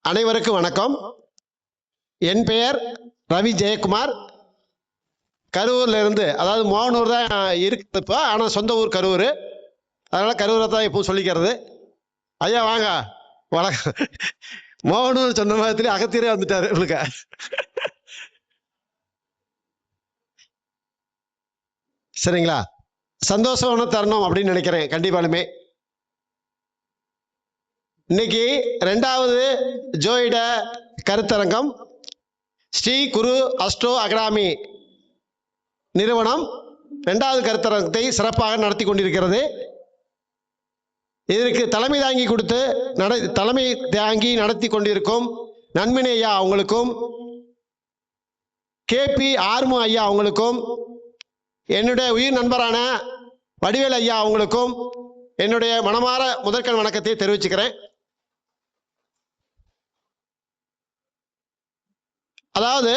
அனைவருக்கும் வணக்கம். என் பெயர் ரவி ஜெயக்குமார். கரூர்ல இருந்து, அதாவது மோகனூர் தான் இருக்கு இப்போ, ஆனால் சொந்த ஊர் கரூர். அதனால கரூரை தான் இப்போ சொல்லிக்கிறது. ஐயா வாங்க. வணக்கம். மோகனூர் சொன்ன மாதிரி அகத்தியரே வந்துட்டாரு உங்களுக்கு. சரிங்களா? சந்தோஷமான தருணம் அப்படின்னு நினைக்கிறேன் கண்டிப்பாலுமே. இன்னைக்கு 2வது ஜோதிட கருத்தரங்கம் ஸ்ரீ குரு அஸ்ட்ரோ அகாடமி நிறுவனம் 2வது கருத்தரங்கத்தை சிறப்பாக நடத்தி கொண்டிருக்கிறது. இதற்கு தலைமை தாங்கி நடத்தி கொண்டிருக்கும் நன்மினி ஐயா அவங்களுக்கும், KP ஆர்மு ஐயா அவங்களுக்கும், என்னுடைய உயிர் நண்பரான வடிவேல் ஐயா அவங்களுக்கும் என்னுடைய மனமார முதற்கண் வணக்கத்தை தெரிவிச்சுக்கிறேன். அதாவது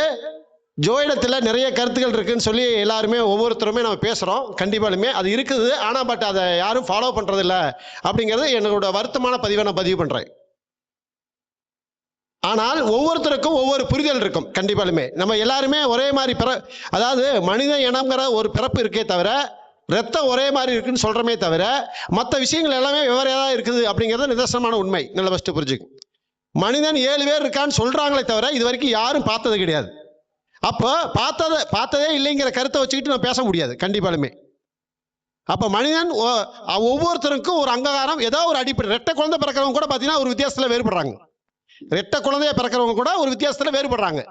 ஜோதிடத்தில் நிறைய கருத்துக்கள் இருக்குன்னு சொல்லி எல்லாருமே ஒவ்வொருத்தருமே நம்ம பேசுகிறோம். கண்டிப்பாலுமே அது இருக்குது. ஆனால் பட் அதை யாரும் ஃபாலோ பண்ணுறதில்ல அப்படிங்கிறது என்னோட வருத்தமான பதிவை நான் பதிவு பண்ணுறேன். ஆனால் ஒவ்வொருத்தருக்கும் ஒவ்வொரு புரிதல் இருக்கும். கண்டிப்பாலுமே நம்ம எல்லாருமே ஒரே மாதிரி அதாவது மனித இனம்ங்கிற ஒரு பிறப்பு இருக்கே தவிர, ரத்தம் ஒரே மாதிரி இருக்குன்னு சொல்கிறோமே தவிர, மற்ற விஷயங்கள் எல்லாமே வெவ்வேறையாக தான் இருக்குது அப்படிங்கிறது நிதர்சனமான உண்மை. நல்ல ஃபஸ்ட்டு புரிஞ்சுக்கும். மனிதன் 7 பேர் இருக்கான்னு சொல்கிறாங்களே தவிர இது வரைக்கும் யாரும் பார்த்தது கிடையாது. அப்போ பார்த்ததே இல்லைங்கிற கருத்தை வச்சுக்கிட்டு நம்ம பேச முடியாது கண்டிப்பாலுமே. அப்போ மனிதன் ஒவ்வொருத்தருக்கும் ஒரு அங்ககாரம், ஏதோ ஒரு அடிப்படை. ரெட்டை குழந்தை பிறக்கிறவங்க கூட பார்த்தீங்கன்னா ஒரு வித்தியாசத்தில் வேறுபடுறாங்க. ரெட்டை குழந்தைய பிறக்கிறவங்க கூட ஒரு வித்தியாசத்தில் வேறுபடுறாங்க.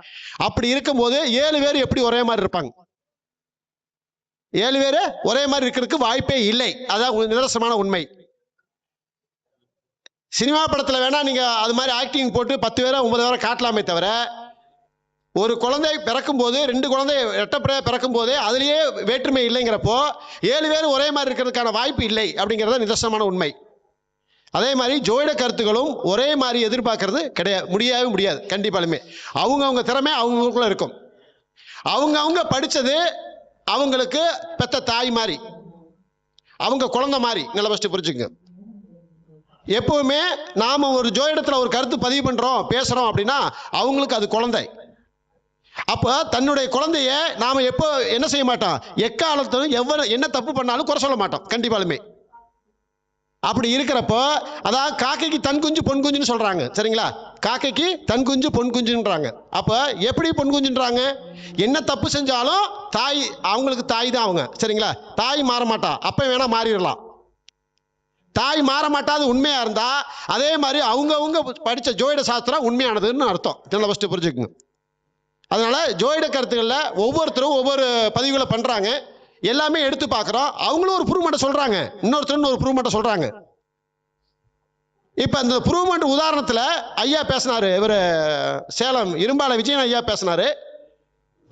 அப்படி இருக்கும்போது 7 பேர் எப்படி ஒரே மாதிரி இருப்பாங்க? 7 பேர் ஒரே மாதிரி இருக்கிறதுக்கு வாய்ப்பே இல்லை. அதான் நிதர்சனமான உண்மை. சினிமா படத்தில் வேணா நீங்க அது மாதிரி ஆக்டிங் போட்டு 10 பேரை 9 பேரை காட்டலாமே தவிர, ஒரு குழந்தை பிறக்கும் போது 2 குழந்தை ரெட்டப்படையா பிறக்கும் போதே அதுலயே வேற்றுமை இல்லைங்கிறப்போ 7 பேர் ஒரே மாதிரி இருக்கிறதுக்கான வாய்ப்பு இல்லை அப்படிங்கிறத நிதர்சனமான உண்மை. அதே மாதிரி ஜோதிட கருத்துக்களும் ஒரே மாதிரி எதிர்பார்க்கறது முடியாது கண்டிப்பாலுமே. அவங்கவுங்க திறமை அவங்களுக்குள்ள இருக்கும். அவங்கவுங்க படிச்சது அவங்களுக்கு பெத்த தாய் மாதிரி, அவங்க குழந்தை மாதிரி. நல்ல ஃபஸ்ட்டு புரிஞ்சுங்க. எப்பவுமே நாம ஒரு ஜோதிடத்தில் ஒரு கருத்து பதிவு பண்றோம், பேசுறோம் அப்படின்னா அவங்களுக்கு அது குழந்தை. அப்ப தன்னுடைய குழந்தைய நாம எப்போ என்ன செய்ய மாட்டோம்? எக்காலத்திலும் என்ன தப்பு பண்ணாலும் குறை சொல்ல மாட்டோம் கண்டிப்பாலுமே. அப்படி இருக்கிறப்போ, அதாவது காக்கைக்கு தன் குஞ்சு பொன் குஞ்சுன்னு சொல்றாங்க. சரிங்களா? காக்கைக்கு தன் குஞ்சு பொன் குஞ்சுன்றாங்க. அப்ப எப்படி பொன் குஞ்சுன்றாங்க? என்ன தப்பு செஞ்சாலும் தாய், அவங்களுக்கு தாய் தான் அவங்க. சரிங்களா? தாய் மாற மாட்டா. அப்ப வேணா மாறிடலாம். தாய் மாற மாட்டாது உண்மையா இருந்தா, அதே மாதிரி அவங்கவுங்க படிச்ச ஜோதிட சாஸ்திரம் உண்மையானதுன்னு அர்த்தம். இதெல்லாம் ஃபர்ஸ்ட் புரிஞ்சுக்குங்க. அதனால ஜோதிட கருத்துக்கள்ல ஒவ்வொருத்தரும் ஒவ்வொரு பதிவுகளை பண்றாங்க. எல்லாமே எடுத்து பார்க்குறோம். அவங்களும் ஒரு ப்ரூவ்மெண்ட் சொல்றாங்க, இன்னொருத்தர் ஒரு ப்ரூவ்மெண்ட் சொல்றாங்க. இப்ப இந்த ப்ரூவ்மெண்ட் உதாரணத்துல ஐயா பேசினாரு, இவர் சேலம் இரும்பால விஜயன் ஐயா பேசினாரு.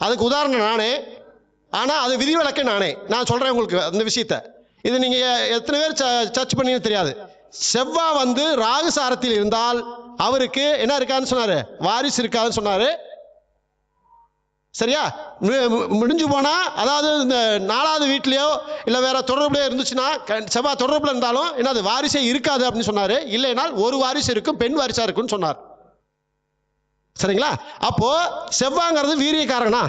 அதுக்கு உதாரணம் நானே, ஆனா அது விதிவிலக்கு நானே. நான் சொல்றேன் உங்களுக்கு அந்த விஷயத்த. இது நீங்க எத்தனை பேர் சர்ச் பண்ணி தெரியாது. செவ்வாய் ராகு சாரத்தில் இருந்தால் அவருக்கு என்ன இருக்காதுன்னு சொன்னாரு? வாரிசு இருக்காதுன்னு சொன்னாரு. சரியா? முடிஞ்சு போனா, அதாவது இந்த 4வது வீட்லயோ இல்ல வேற தொடர்புலயோ இருந்துச்சுன்னா, செவ்வாய் தொடர்புல இருந்தாலும் என்னது வாரிசே இருக்காது அப்படின்னு சொன்னாரு. இல்லைனால் ஒரு வாரிசு இருக்கும், பெண் வாரிசா இருக்குன்னு சொன்னார். சரிங்களா? அப்போ செவ்வாங்கிறது வீரியக்காரனா,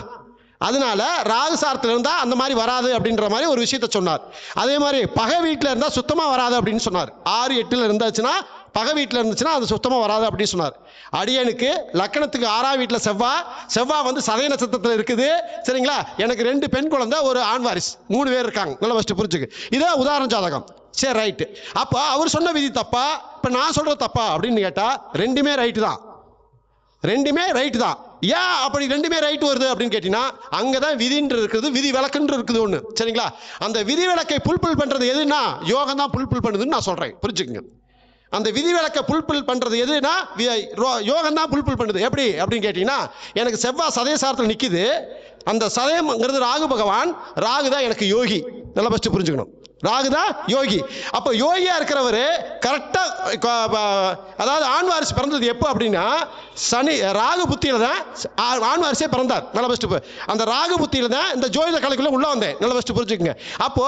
அதனால ராகு சாரத்தில் இருந்தா அந்த மாதிரி வராது அப்படின்ற மாதிரி ஒரு விஷயத்த சொன்னார். அதே மாதிரி பகை வீட்டில் இருந்தா சுத்தமா வராது அப்படின்னு சொன்னார். 6, 8ல் இருந்தாச்சுன்னா, பகை வீட்டில் இருந்துச்சுன்னா அது சுத்தமா வராது அப்படின்னு சொன்னார். அடியனுக்கு லக்கணத்துக்கு 6ஆம் வீட்டில் செவ்வாய் சதய நட்சத்திரத்தில் இருக்குது. சரிங்களா? எனக்கு 2 பெண் குழந்தை, ஒரு ஆண் வாரிசு, 3 பேர் இருக்காங்க. நல்ல ஃபர்ஸ்ட் புரிஞ்சுக்கு. இதே உதாரண ஜாதகம். சரி, ரைட்டு. அப்போ அவர் சொன்ன விதி தப்பா, இப்ப நான் சொல்றது தப்பா அப்படின்னு கேட்டா, ரெண்டுமே ரைட்டு தான். ரெண்டுமே ரைட்டு தான். ஏன் அப்படி ரெண்டுமே ரைட் வருது அப்படின்னு கேட்டீங்கன்னா, அங்கதான் விதின்று இருக்குது, விதி விளக்குன்று இருக்குது ஒண்ணு. சரிங்களா? அந்த விதி விளக்கை புல்பில் பண்றது எதுனா யோகம் தான் புல்பில் பண்ணுதுன்னு நான் சொல்றேன். புரிஞ்சுக்கங்க. அந்த விதி விளக்கை புல்பில் பண்றது எதுனா யோகம் தான் புல்பில் பண்ணுது. எப்படி அப்படின்னு கேட்டீங்கன்னா, எனக்கு செவ்வாய் சதய சாரத்தில் நிக்குது. அந்த சதயம்ங்கிறது ராகு பகவான். ராகு தான் எனக்கு யோகி. நல்லா ஃபர்ஸ்ட் புரிஞ்சுக்கணும். ராகு தான் யோகி. அப்ப யோகியா இருக்கிறவரு கரெக்டா, அதாவது ஆண் வாரிசு பிறந்தது எப்போ அப்படின்னா, சனி ராகு புத்தியில தான் ஆண் வாரிசே பிறந்தார். நல்ல ஃபர்ஸ்ட் அந்த ராகு புத்தியில தான் இந்த ஜோதிட கலைக்குள்ள உள்ள வந்தேன். நல்ல ஃபர்ஸ்ட் புரிஞ்சுக்கங்க. அப்போ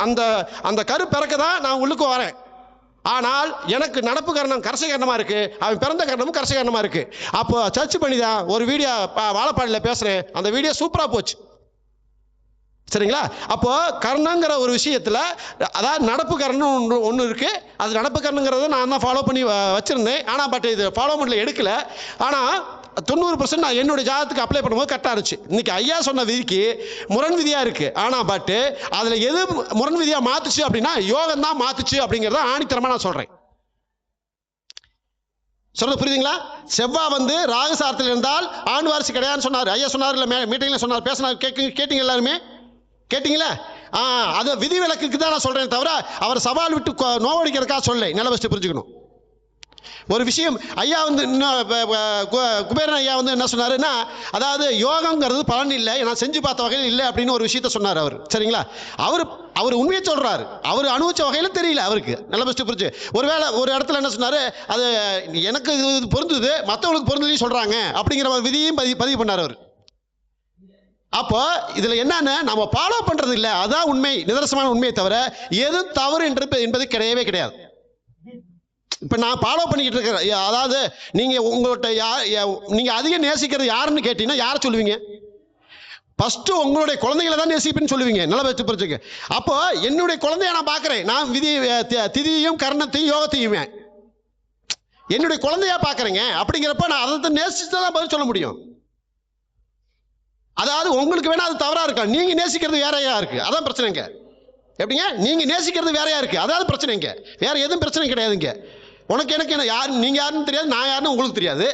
அந்த அந்த கரு பிறக்க தான் நான் உள்ளுக்கு வரேன். ஆனால் எனக்கு நடப்பு கரணம் கரசை கரணமா இருக்கு, அவன் பிறந்த கரணமும் கரசை கரணமா இருக்கு. அப்போ சர்ச் பண்ணி தான் ஒரு வீடியோ வாழப்பாடியில் பேசுறேன், அந்த வீடியோ சூப்பரா போச்சு. சரிங்களா? அப்போ கர்ணங்கிற ஒரு விஷயத்துல, அதாவது நடப்பு கர்ணம் ஒன்று இருக்கு. அது நடப்பு கர்ணங்கிறத நான் தான் ஃபாலோ பண்ணி வச்சிருந்தேன். ஆனால் பட் இது ஃபாலோ பண்ணல, எடுக்கல. ஆனால் 90% நான் என்னுடைய ஜாதகத்துக்கு அப்ளை பண்ணும்போது கரெக்டாக இருந்துச்சு. இன்னைக்கு ஐயா சொன்ன விதிக்கு முரண் விதியா இருக்கு. ஆனால் பட் அதில் எது முரண் விதியா மாத்துச்சு அப்படின்னா யோகம் தான் மாத்துச்சு அப்படிங்கிறத ஆணித்தரமா நான் சொல்றேன். சொல்றது புரியுதுங்களா? செவ்வாய் வந்து ராகுசாரத்தில் இருந்தால் ஆண் வாரிசு கிடையாதுன்னு சொன்னார் ஐயா. சொன்னார் இல்லை, மீட்டிங்ல சொன்னார், பேசினார், கேட்டீங்க எல்லாருமே கேட்டீங்களா? அது விதி விலக்குக்கு தான் நான் சொல்றேன் தவிர அவர் சவால் விட்டு நோவடிக்கிறதுக்காக சொல்ல. நல்ல ஃபஸ்ட்டு புரிஞ்சுக்கணும் ஒரு விஷயம். ஐயா வந்து குபேரன் ஐயா வந்து என்ன சொன்னாருன்னா, அதாவது யோகங்கிறது பலன் இல்லை, நான் செஞ்சு பார்த்த வகையில் இல்லை அப்படின்னு ஒரு விஷயத்த சொன்னார் அவர். சரிங்களா? அவர் உண்மையை சொல்றாரு, அவர் அனுபவிச்ச வகையில் தெரியல அவருக்கு. நல்ல ஃபஸ்ட்டு புரிஞ்சு. ஒருவேளை ஒரு இடத்துல என்ன சொன்னாரு, அது எனக்கு இது பொருந்துது மற்றவங்களுக்கு பொருந்தலையும் சொல்றாங்க அப்படிங்கிற ஒரு விதியும் பதிவு பண்ணார் அவர். அப்போ இதுல என்னன்னா நம்ம ஃபாலோ பண்றது இல்லை, அதான் உண்மை, நிதர்சனமான உண்மையை தவிர எது தவறு என்பது கிடையவே கிடையாது. இப்ப நான் ஃபாலோ பண்ணிக்கிட்டு இருக்கிறேன். அதாவது நீங்க உங்கள்கிட்ட நீங்க அதிகம் நேசிக்கிறது யாருன்னு கேட்டீங்கன்னா யாரை சொல்லுவீங்க? ஃபர்ஸ்ட் உங்களுடைய குழந்தைகளை தான் நேசிப்பேன்னு சொல்லுவீங்க. நல்லா வச்சு புரிஞ்சுக்க. அப்போ என்னுடைய குழந்தைய நான் பார்க்கிறேன், நான் திதியையும் கர்ணத்தையும் யோகத்தையுமே என்னுடைய குழந்தையா பார்க்கறேங்க. அப்படிங்கிறப்ப நான் அதை நேசிச்சுதான் பதில் சொல்ல முடியும். அதாவது உங்களுக்கு வேணா அது தவறா இருக்கா, நீங்க நேசிக்கிறது வேறையா இருக்கு, அதான் பிரச்சனைங்க. எப்படிங்க? நீங்க நேசிக்கிறது வேறையா இருக்கு, அதாவது பிரச்சனைங்க. வேற எதுவும் பிரச்சனை கிடையாதுங்க. உனக்கு எனக்கு என்ன, யார் நீங்க யாருன்னு தெரியாது, நான் யாருன்னு உங்களுக்கு தெரியாது.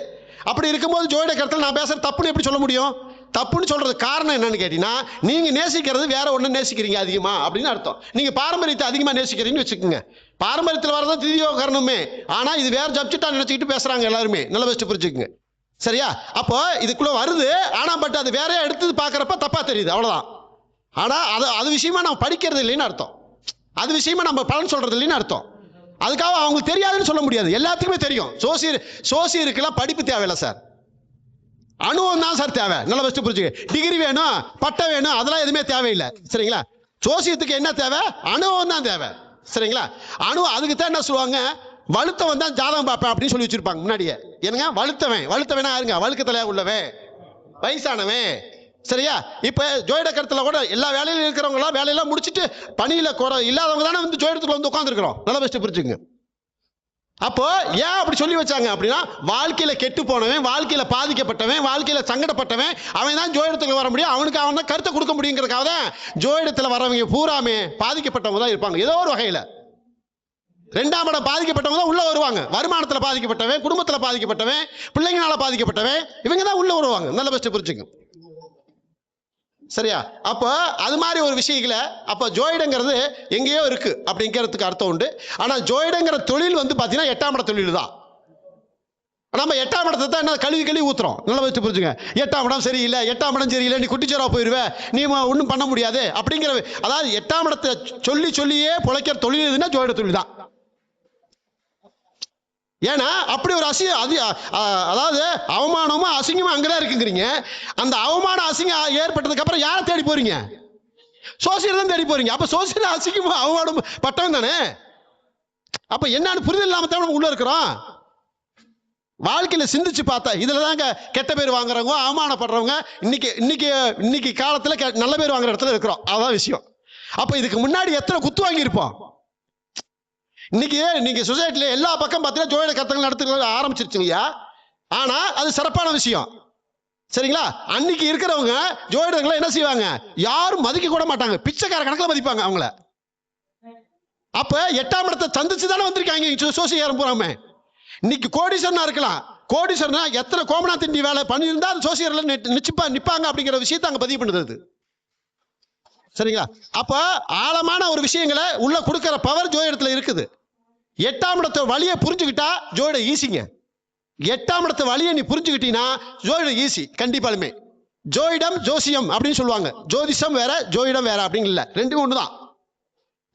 அப்படி இருக்கும்போது ஜோதிட கருத்தில் நான் பேசுறது தப்புன்னு எப்படி சொல்ல முடியும்? தப்புன்னு சொல்றது காரணம் என்னன்னு கேட்டீங்கன்னா, நீங்க நேசிக்கிறது வேற ஒன்று நேசிக்கிறீங்க அதிகமா அப்படின்னு அர்த்தம். நீங்க பாரம்பரியத்தை அதிகமா நேசிக்கிறீங்கன்னு வச்சுக்கோங்க. பாரம்பரியத்தில் வரதான் திதியோக கரணமே, ஆனா இது வேற சப்ஜெக்டா நினைச்சுக்கிட்டு பேசுறாங்க எல்லாருமே. நல்ல வச்சு புரிஞ்சுக்குங்க. சரியா? அப்போ இதுக்குள்ள வருது, ஆனா பட் அது வேற எடுத்து பார்க்கறப்ப தப்பா தெரியுது, அவ்வளவுதான். ஆனா அது விஷயமா நம்ம படிக்கிறது இல்லைன்னு அர்த்தம், அது விஷயமா நம்ம பலன் சொல்றது இல்லைன்னு அர்த்தம். அதுக்காக அவங்களுக்கு தெரியாதுன்னு சொல்ல முடியாது, எல்லாத்துக்குமே தெரியும். சோசியருக்குலாம் படிப்பு தேவையில்லை சார், அனுபவம் தான் சார் தேவை. நல்ல ஃபஸ்ட்டு புரிஞ்சுக்க. டிகிரி வேணும், பட்டம் வேணும், அதெல்லாம் எதுவுமே தேவையில்லை. சரிங்களா? சோசியத்துக்கு என்ன தேவை? அனுபவம் தான் தேவை. சரிங்களா? அதுக்கு தான் என்ன சொல்லுவாங்க, வலுத்தவன் தான் ஜாதகம் பார்ப்பேன் அப்படின்னு சொல்லி வச்சிருப்பாங்க முன்னாடியே. என்னங்க வலுத்தவனா யாருங்க? வழுக்க தலையா உள்ளவன், வயசானவன். சரியா? இப்ப ஜோதிட கருத்துல கூட எல்லா வேலையிலும் இருக்கிறவங்க வேலையெல்லாம் முடிச்சுட்டு பணியில இல்லாதவங்க தானே வந்து ஜோதிடத்துக்குள்ள வந்து உட்காந்துருக்கிறோம். நல்ல பெஸ்ட் புரிஞ்சுங்க. அப்போ ஏன் அப்படி சொல்லி வச்சாங்க அப்படின்னா, வாழ்க்கையில கெட்டு போனவன், வாழ்க்கையில பாதிக்கப்பட்டவன், வாழ்க்கையில சங்கடப்பட்டவன், அவன் தான் ஜோதிடத்துக்கு வர முடியும், அவனுக்கு அவன் தான் கருத்தை கொடுக்க முடியுங்கிறதுக்காக தான் ஜோதிடத்துல வரவங்க பூராமே பாதிக்கப்பட்டவங்க தான் இருப்பாங்க ஏதோ ஒரு வகையில. ரெண்டாம் இடம் பாதிக்கப்பட்டவங்க தான் உள்ள வருவாங்க. வருமானத்தில் பாதிக்கப்பட்டவன், குடும்பத்தில் பாதிக்கப்பட்டவன், பிள்ளைங்களால பாதிக்கப்பட்டவன், இவங்க தான் உள்ள வருவாங்க. நல்ல பெஸ்ட் புரிஞ்சுங்க. சரியா? அப்போ அது மாதிரி ஒரு விஷயங்கள அப்போ ஜோதிடங்கிறது எங்கேயோ இருக்கு அப்படிங்கிறதுக்கு அர்த்தம் உண்டு. ஆனா ஜோதிடங்கிற தொழில் வந்து பாத்தீங்கன்னா 8ஆம் இட தொழில் தான். நம்ம 8ஆம் இடத்தை தான் என்ன கழுவி ஊத்துறோம். நல்லா வச்சு புரிஞ்சுங்க. 8ஆம் இடம் சரியில்லை, 8ஆம் இடம் சரியில்லை, நீ குட்டிச்சோரா போயிருவ, நீ ஒன்றும் பண்ண முடியாது அப்படிங்கிற, அதாவது 8ஆம் இடத்தை சொல்லியே பொழைக்கிற தொழில் எதுன்னா ஜோதிட தொழில் தான். ஏன்னா அப்படி ஒரு அதாவது அவமானமா அசிங்கமா அங்கதான் இருக்குங்கிறீங்க. அந்த அவமானம் அசிங்கம் ஏற்பட்டதுக்கு அப்புறம் யாரை தேடி போறீங்க? சோசியல் தான் தேடி போறீங்க. அப்ப சோசியல் அசிங்கமா அவமானம் பட்டவன் தானே. அப்ப என்னன்னு புரிதல் இல்லாம தான் உள்ள இருக்கிறோம். வாழ்க்கையில சிந்திச்சு பார்த்தா இதுலதாங்க கெட்ட பேர் வாங்குறவங்க, அவமானப்படுறவங்க இன்னைக்கு காலத்துல நல்ல பேர் வாங்குற இடத்துல இருக்கிறோம். அதான் விஷயம். அப்ப இதுக்கு முன்னாடி எத்தனை குத்து வாங்கி இருப்போம். இன்னைக்கு நீங்க சொசைட்டில எல்லா பக்கம் பார்த்தீங்கன்னா ஜோதிட கருத்தங்கள் நடத்த ஆரம்பிச்சிருச்சுங்கய்யா. ஆனா அது சிறப்பான விஷயம். சரிங்களா? அன்னைக்கு இருக்கிறவங்க ஜோதிடர்களை என்ன செய்வாங்க, யாரும் மதிக்க கூட மாட்டாங்க, பிச்சைக்கார கணக்கில் மதிப்பாங்க அவங்கள. அப்ப 8ஆம் இடத்தை சந்திச்சு தானே வந்திருக்காங்க சோசியக்காரன் பூராம. இன்னைக்கு கோடீஸ்வரனா இருக்கலாம், கோடீஸ்வரனா எத்தனை கோமனா திண்டி வேலை பண்ணியிருந்தா அது சோசியர்ல நிப்பாங்க அப்படிங்கிற விஷயத்தை அங்க பதிவு பண்ணுது. சரிங்களா? அப்ப ஆழமான ஒரு விஷயங்களை உள்ள கொடுக்கிற பவர் ஜோதிடத்துல இருக்குது. 8ஆம் இடத்தை வழியை புரிஞ்சுக்கிட்டா ஜோதிடம் ஈஸிங்க. 8ஆம் இடத்தை வழியை நீ புரிஞ்சுக்கிட்டீங்கன்னா ஜோதிடம் ஈஸி கண்டிப்பாலுமே. ஜோதிடம் ஜோசியம் அப்படின்னு சொல்லுவாங்க. ஜோதிஷம் வேற, ஜோதிடம் வேற அப்படிங்கல, ரெண்டும் ஒண்ணுதான்.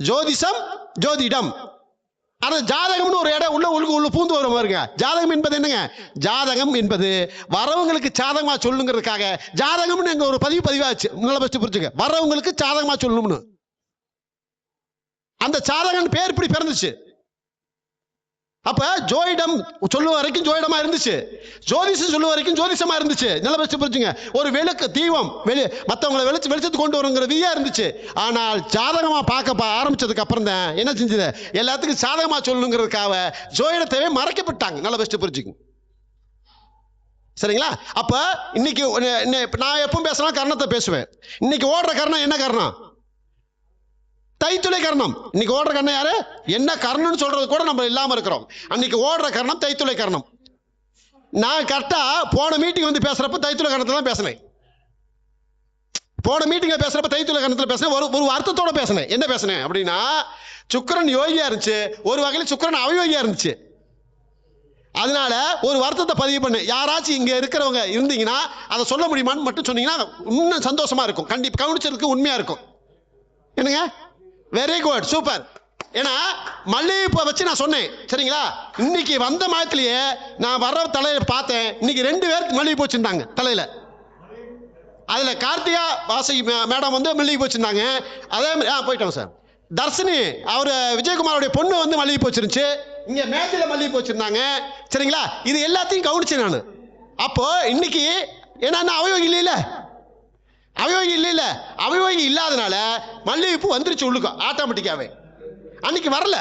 ஜோதிஷம் ஜோதிடம். ஆனா ஜாதகம்னு ஒரு இடம் உள்ள பூந்து வரும் பாருங்க. ஜாதகம் என்பது என்னங்க? ஜாதகம் என்பது வரவங்களுக்கு சாதகமா சொல்லுங்கிறதுக்காக ஜாதகம்னு எங்க ஒரு பதிவாச்சு. நல்ல பெஸ்ட் புரிஞ்சுங்க. வரவங்களுக்கு சாதகமா சொல்லணும்னு அந்த சாதகம் பேர் இப்படி பிறந்துச்சு. அப்ப ஜோதிடம் சொல்லுவ வரைக்கும் ஜோதிடமா இருந்துச்சு, ஜோதிஷம் சொல்லுவ வரைக்கும் ஜோதிஷமா இருந்துச்சு. நல்லா பஸ்ட் புரிஞ்சுங்க. ஒரு விளக்கு தீபம் மற்றவங்களை வெளிச்சத்துக்கு கொண்டு வருங்கிற விதியா இருந்துச்சு. ஆனால் ஜாதகமா பார்க்க ஆரம்பிச்சதுக்கு அப்புறம் தான் என்ன செஞ்சது, எல்லாத்துக்கும் சாதகமா சொல்லணுங்கிறதுக்காக ஜோதிடத்தையே மறைக்கப்பட்டாங்க. நல்லா பஸ்ட் புரிஞ்சுங்க. சரிங்களா? அப்ப இன்னைக்கு நான் எப்பவும் பேசலாம் கர்ணத்தை பேசுவேன். இன்னைக்கு ஓடுற கர்ணம் என்ன கர்ணம்? தைத்துளை கர்ணம். இன்னைக்கு ஓடுற கர்ணம் யாரு? என்ன கர்ணம்னு சொல்றது கூட நம்ம இல்லாம இருக்கிறோம். அன்னைக்கு ஓடுற கர்ணம் தைத்துளை கர்ணம். நான் கரெக்டா போன மீட்டிங் வந்து பேசுறப்ப தைத்துளை கர்ணத்துல தான் பேசினேன். போன மீட்டிங்ல பேசுறப்ப தைத்துளை கர்ணத்துல பேசினேன். ஒரு அர்த்தத்தோட பேசினேன். என்ன பேசினேன் அப்படின்னா, சுக்கிரன் யோகியா இருந்துச்சு, ஒரு வகையில் சுக்கிரன் அவயோகியா இருந்துச்சு. அதனால ஒரு வருத்தத்தை பதிவு பண்ணு. யாராச்சும் இங்க இருக்கிறவங்க இருந்தீங்கன்னா அதை சொல்ல முடியுமான்னு மட்டும் சொன்னீங்கன்னா இன்னும் சந்தோஷமா இருக்கும். கண்டிப்பா கவனிச்சதுக்கு உண்மையா இருக்கும். என்னங்க? Very good, super. ஏன்னா மல்லிகைப்பூ வச்சு நான் சொன்னேன். சரிங்களா? இன்னைக்கு வந்த மாதத்திலேயே நான் வர்ற தலையில பார்த்தேன். இன்னைக்கு 2 பேருக்கு மல்லிகைப்பூ வச்சிருந்தாங்க தலையில. அதுல கார்த்திகா வாசகி மேடம் வந்து மல்லிகைப்பூ வச்சிருந்தாங்க. அதே மாதிரி போயிட்டோம் சார். தர்ஷினி அவர் விஜயகுமாரோடைய பொண்ணு வந்து மல்லிகைப்பூ வச்சிருந்துச்சு. இங்க மேட்சில் மல்லிகைப்பூ வச்சிருந்தாங்க. சரிங்களா? இது எல்லாத்தையும் கவனிச்சேன் நான். அப்போ இன்னைக்கு ஏன்னா அவயோகி இல்ல, அவயோகி இல்ல, அவயோகி இல்லாதனால மல்லிகைப்பூ வந்துருச்சு உள்ளுக்கு ஆட்டோமேட்டிக்காவே. அன்னைக்கு வரல,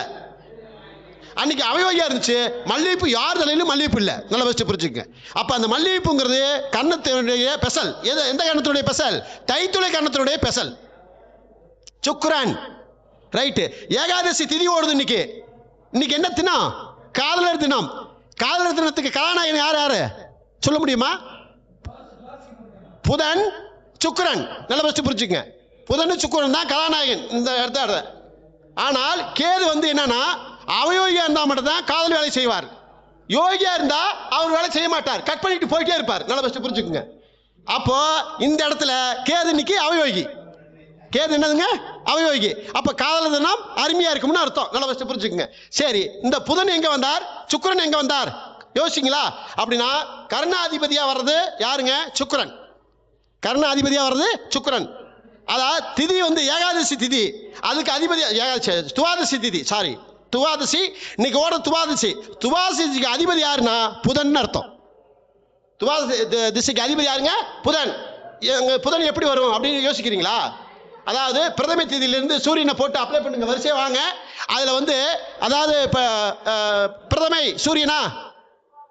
அன்னைக்கு அவயோகியா இருந்துச்சு. மல்லிகைப்பூ யார் தலையிலும் மல்லிகைப்பூ இல்லை. நல்லா வச்சு புரிஞ்சுக்க. அப்ப அந்த மல்லிகைப்பூங்கிறது கன்னத்தினுடைய பெசல். எந்த கன்னத்தினுடைய பெசல்? தைத்துளை கன்னத்தினுடைய பெசல். சுக்கிரன். ரைட்டு. ஏகாதசி திதி ஓடுது இன்னைக்கு. இன்னைக்கு என்ன தினம்? காதலர் தினம். காதலர் தினத்துக்கு கதாநாயகன் யார் யாரு சொல்ல முடியுமா? புதன், சுக்கிரன். நல்ல பஸ்ட் புரிஞ்சுங்க. புதன் சுக்கிரன் தான் கதாநாயகன் இந்த இடத்த. ஆனால் கேது வந்து என்னன்னா அவயோகியா இருந்தா மட்டும் தான் காதல் வேலை செய்வார். யோகியா இருந்தா அவர் வேலை செய்ய மாட்டார், கட் பண்ணிட்டு போயிட்டே இருப்பார். நல்ல பஸ்ட் புரிஞ்சுக்குங்க. அப்போ இந்த இடத்துல கேது இன்னைக்கு அவயோகி. கேது என்னதுங்க? அவயோகி. அப்ப காதல் தினம் அருமையா இருக்கும்னு அர்த்தம். நல்ல பஸ்ட் புரிஞ்சுக்குங்க. சரி, இந்த புதன் எங்க வந்தார், சுக்கிரன் எங்க வந்தார் யோசிங்களா? அப்படின்னா கர்ணாதிபதியா வர்றது யாருங்க? சுக்கிரன். கர்ணாதிபதியா வர்றது சுக்கிரன். அதாவது திதி வந்து ஏகாதசி திதி, அதுக்கு அதிபதி துவாதசி திதி. சாரி, துவாதசி. இன்னைக்கு ஓட துவாதசி. துவாதசிக்கு அதிபதி யாருன்னா புதன் அர்த்தம். துவாதசிக்கு அதிபதி யாருங்க? புதன். புதன் எப்படி வரும் அப்படின்னு யோசிக்கிறீங்களா? அதாவது பிரதம தேதியிலிருந்து சூரியனை போட்டு அப்ளை பண்ணுங்க, வரிசையா வாங்க. அதுல வந்து அதாவது இப்ப பிரதமை சூரியனா,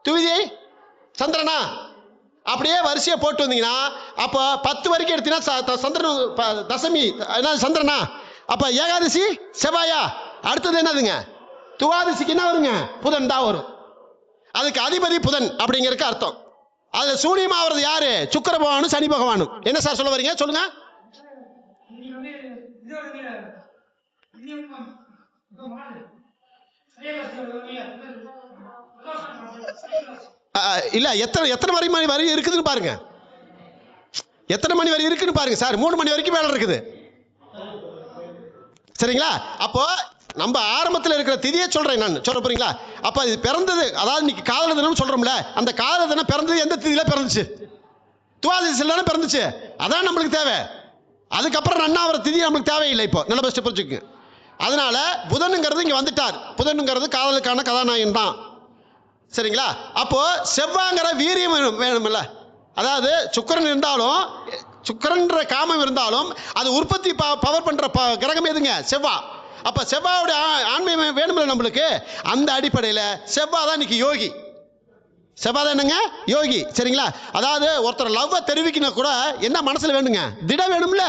துவிதி சந்திரனா, அப்படியே வரிசையா போட்டு வந்தீங்கன்னா அப்ப 10 வரைக்கும் எடுத்தீங்கன்னா சந்திரன் தசமி என்ன சந்திரனா, அப்ப ஏகாதசி செவ்வாயா, அடுத்தது என்னதுங்க? துவாதசிக்கு என்ன வருங்க? புதன் தான் வரும். அதுக்கு அதிபதி புதன் அப்படிங்கிறதுக்கு அர்த்தம். அதுல சூரியமாவது யாரு? சுக்கிர பகவானும் சனி பகவானும். என்ன சார் சொல்ல வரீங்க சொல்லுங்க. இல்ல எத்தனை மணி வரை இருக்குதுன்னு பாருங்க. எத்தனை மணி வரை இருக்குன்னு பாருங்க சார். 3 மணி வரைக்கும் வேலை இருக்குது. சரிங்களா? அப்போ நம்ம ஆரம்பத்தில் இருக்கிற திதியை சொல்றேன் நான். சொல்ல போறீங்களா? அப்ப இது பிறந்தது, அதாவது இன்னைக்கு காதல தினம் சொல்றோம்ல, அந்த காதல தினம் பிறந்தது எந்த திதியில பிறந்துச்சு? துவாதசியில் தானே பிறந்துச்சு. அதான் நம்மளுக்கு தேவை. அதுக்கப்புறம் நன்னாவர திதி நம்மளுக்கு தேவையில்லை. இப்போ நல்ல பெஸ்ட் புரிஞ்சுக்குங்க. அதனால புதனுங்கிறது இங்க வந்துட்டார். புதனுங்கிறது காதலுக்கான கதாநாயகன் தான். சரிங்களா? அப்போ செவ்வாங்கிற வீரியம் வேணும்ல. அதாவது சுக்கிரன் இருந்தாலும், சுக்கிரன்ற காமம் இருந்தாலும் அது உற்பத்தி பவர் பண்ற கிரகம் எதுங்க? செவ்வா. அப்ப செவ்வாவுடைய ஆண்மை வேணும்ல நம்மளுக்கு. அந்த அடிப்படையில் செவ்வாய் தான் இன்னைக்கு யோகி. செவ்வாய் தான் என்னங்க? யோகி. சரிங்களா? அதாவது ஒருத்தர் லவ்வ தெரிவிக்கணும் கூட என்ன மனசுல வேணுங்க? திடம் வேணும்ல,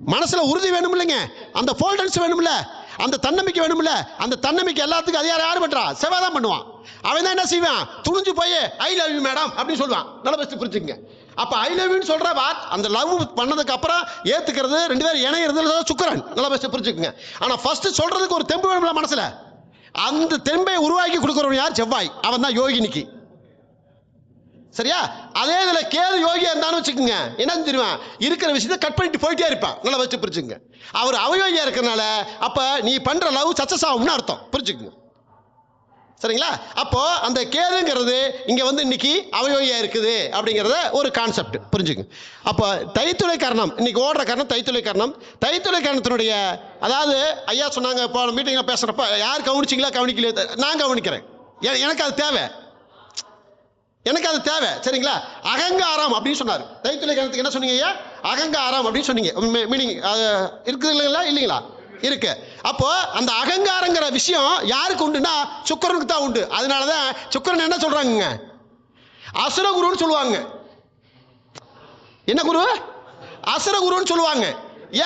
மனசுல உறுதி வேணும்லங்க, அந்த போல்டன்ஸ் வேணும்ல, அந்த தன்னம்பிக்கை வேணும்ல. அந்த தன்னம்பிக்கை எல்லாத்துக்கும் அது யார் பண்றா? செவ்வாய் தான் பண்ணுவான். அவன் தான் என்ன செய்வான்? துணிஞ்சு போய் ஐ லவ் யூ மேடம் அப்படின்னு சொல்லுவான். நல்ல பெஸ்ட் புரிஞ்சுங்க. அப்ப ஐ லவ் யூன்னு சொல்ற அந்த லவ் பண்ணதுக்கு அப்புறம் ஏத்துக்கிறது, 2 பேரும் இணைகிறது சுக்கிரன். நல்ல பெஸ்ட் புரிஞ்சுக்குங்க. ஆனா ஃபர்ஸ்ட் சொல்றதுக்கு ஒரு தெம்பு வேணும்ல மனசுல. அந்த தெம்பை உருவாக்கி கொடுக்கிறவன் யார்? செவ்வாய். அவன் தான் யோகினிக்கு. சரியா? அதே இதுல கேது யோகியா இருந்தான்னு வச்சுக்கோங்க, என்ன தெரியுமா? இருக்கிற விஷயத்தை கட் பண்ணிட்டு போயிட்டே இருப்பான். நல்லா வச்சு புரிஞ்சுங்க. அவர் அவயோகியா இருக்கிறனால அப்ப நீ பண்ற லவ் சக்சஸ் ஆகும்னு அர்த்தம். புரிஞ்சுக்குங்க. சரிங்களா? அப்போ அந்த கேதுங்கிறது இங்க வந்து இன்னைக்கு அவயோகியா இருக்குது அப்படிங்கிறத ஒரு கான்செப்ட் புரிஞ்சுங்க. அப்போ தைத்துளை கரணம் இன்னைக்கு ஓடுற கரணம் தைத்துளை கரணம். தைத்துளை கரணத்தினுடைய அதாவது ஐயா சொன்னாங்க இப்போ மீட்டிங்ல பேசுறப்ப யார் கவனிச்சிங்களா கவனிக்கலையே, நான் கவனிக்கிறேன். எனக்கு அது தேவை, எனக்கு அது தேவை. சரிங்களா? அகங்காரம் அப்படின்னு சொன்னார். தைத்துளை கரணத்துக்கு என்ன சொன்னீங்க ஐயா? அகங்காரம் அப்படின்னு சொன்னீங்க. மீனிங் இருக்குது இல்லைங்களா? இல்லைங்களா? இருக்கு. அப்போ அந்த அகங்காரங்கிற விஷயம் யாருக்கு உண்டுன்னா சுக்கிரனுக்கு தான் உண்டு. அதனாலதான் சுக்கிரன் என்ன சொல்றாங்க? அசுரகுருன்னு சொல்லுவாங்க. என்ன குரு? அசுரகுருன்னு சொல்லுவாங்க.